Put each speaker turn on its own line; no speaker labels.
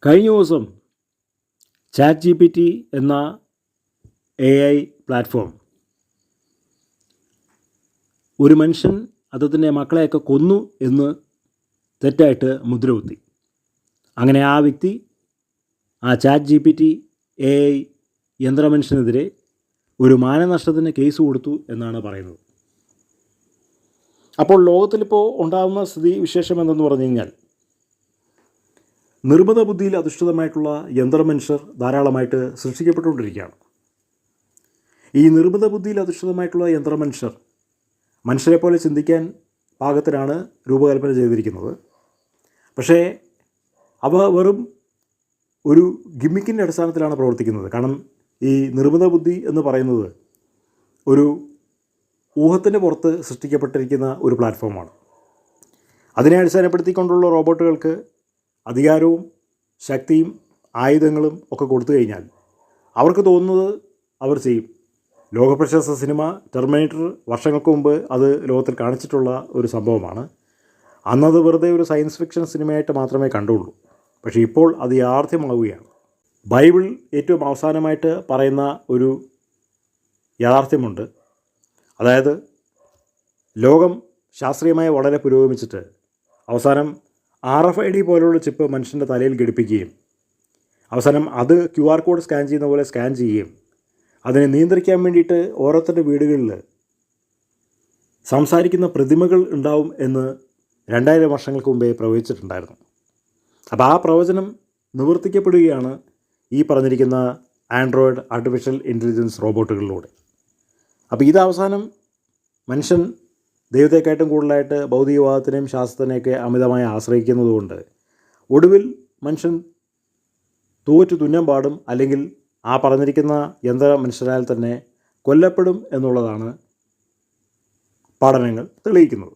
കഴിഞ്ഞ ദിവസം ChatGPT എന്ന AI പ്ലാറ്റ്ഫോം ഒരു മനുഷ്യൻ അദ്ദേഹത്തിൻ്റെ മക്കളെയൊക്കെ കൊന്നു എന്ന് തെറ്റായിട്ട് മുദ്രകുത്തി. അങ്ങനെ ആ വ്യക്തി ആ ChatGPT AI യന്ത്രമനുഷ്യനെതിരെ ഒരു മാനനഷ്ടത്തിന് കേസ് കൊടുത്തു എന്നാണ് പറയുന്നത്. അപ്പോൾ ലോകത്തിലിപ്പോൾ ഉണ്ടാകുന്ന സ്ഥിതി വിശേഷം എന്തെന്ന് പറഞ്ഞു കഴിഞ്ഞാൽ, നിർമ്മിത ബുദ്ധിയിൽ അധിഷ്ഠിതമായിട്ടുള്ള യന്ത്രമനുഷ്യർ ധാരാളമായിട്ട് സൃഷ്ടിക്കപ്പെട്ടുകൊണ്ടിരിക്കുകയാണ്. ഈ നിർമ്മിത ബുദ്ധിയിൽ അധിഷ്ഠിതമായിട്ടുള്ള യന്ത്രമനുഷ്യർ മനുഷ്യരെ പോലെ ചിന്തിക്കാൻ പാകത്തിനാണ് രൂപകൽപ്പന ചെയ്തിരിക്കുന്നത്. പക്ഷേ അവ വെറും ഒരു ഗിമ്മിക്കിൻ്റെ അടിസ്ഥാനത്തിലാണ് പ്രവർത്തിക്കുന്നത്. കാരണം ഈ നിർമ്മിത ബുദ്ധി എന്ന് പറയുന്നത് ഒരു ഊഹത്തിൻ്റെ പുറത്ത് സൃഷ്ടിക്കപ്പെട്ടിരിക്കുന്ന ഒരു പ്ലാറ്റ്ഫോമാണ്. അതിനെ അടിസ്ഥാനപ്പെടുത്തിക്കൊണ്ടുള്ള റോബോട്ടുകൾക്ക് അധികാരവും ശക്തിയും ആയുധങ്ങളും ഒക്കെ കൊടുത്തു കഴിഞ്ഞാൽ അവർക്ക് തോന്നുന്നത് അവർ ചെയ്യും. ലോകപ്രശസ്ത സിനിമ ടെർമിനേറ്റർ വർഷങ്ങൾക്ക് മുമ്പ് അത് ലോകത്തിൽ കാണിച്ചിട്ടുള്ള ഒരു സംഭവമാണ്. അന്നത് വെറുതെ ഒരു സയൻസ് ഫിക്ഷൻ സിനിമയായിട്ട് മാത്രമേ കണ്ടുള്ളൂ. പക്ഷേ ഇപ്പോൾ അത് യാഥാർത്ഥ്യമാവുകയാണ്. ബൈബിൾ ഏറ്റവും അവസാനമായിട്ട് പറയുന്ന ഒരു യാഥാർത്ഥ്യമുണ്ട്. അതായത് ലോകം ശാസ്ത്രീയമായി വളരെ പുരോഗമിച്ചിട്ട് അവസാനം RFID പോലുള്ള ചിപ്പ് മനുഷ്യൻ്റെ തലയിൽ ഘടിപ്പിക്കുകയും അവസാനം അത് QR കോഡ് സ്കാൻ ചെയ്യുന്ന പോലെ സ്കാൻ ചെയ്യുകയും അതിനെ നിയന്ത്രിക്കാൻ വേണ്ടിയിട്ട് ഓരോരുത്തരുടെ വീടുകളിൽ സംസാരിക്കുന്ന പ്രതിമകൾ ഉണ്ടാവും എന്ന് 2000 വർഷങ്ങൾക്ക് മുമ്പേ പ്രവചിച്ചിട്ടുണ്ടായിരുന്നു. അപ്പോൾ ആ പ്രവചനം നിവർത്തിക്കപ്പെടുകയാണ് ഈ പറഞ്ഞിരിക്കുന്ന ആൻഡ്രോയിഡ് ആർട്ടിഫിഷ്യൽ ഇൻ്റലിജൻസ് റോബോട്ടുകളിലൂടെ. അപ്പോൾ ഇത് അവസാനം മനുഷ്യൻ ദൈവത്തെക്കാട്ടും കൂടുതലായിട്ട് ഭൗതികവാദത്തിനെയും ശാസ്ത്രത്തിനെയൊക്കെ അമിതമായി ആശ്രയിക്കുന്നതുകൊണ്ട് ഒടുവിൽ മനുഷ്യൻ തോറ്റു തുന്നം പാടും, അല്ലെങ്കിൽ ആ പറഞ്ഞിരിക്കുന്ന യന്ത്ര മനുഷ്യരാൽ തന്നെ കൊല്ലപ്പെടും എന്നുള്ളതാണ് പഠനങ്ങൾ തെളിയിക്കുന്നത്.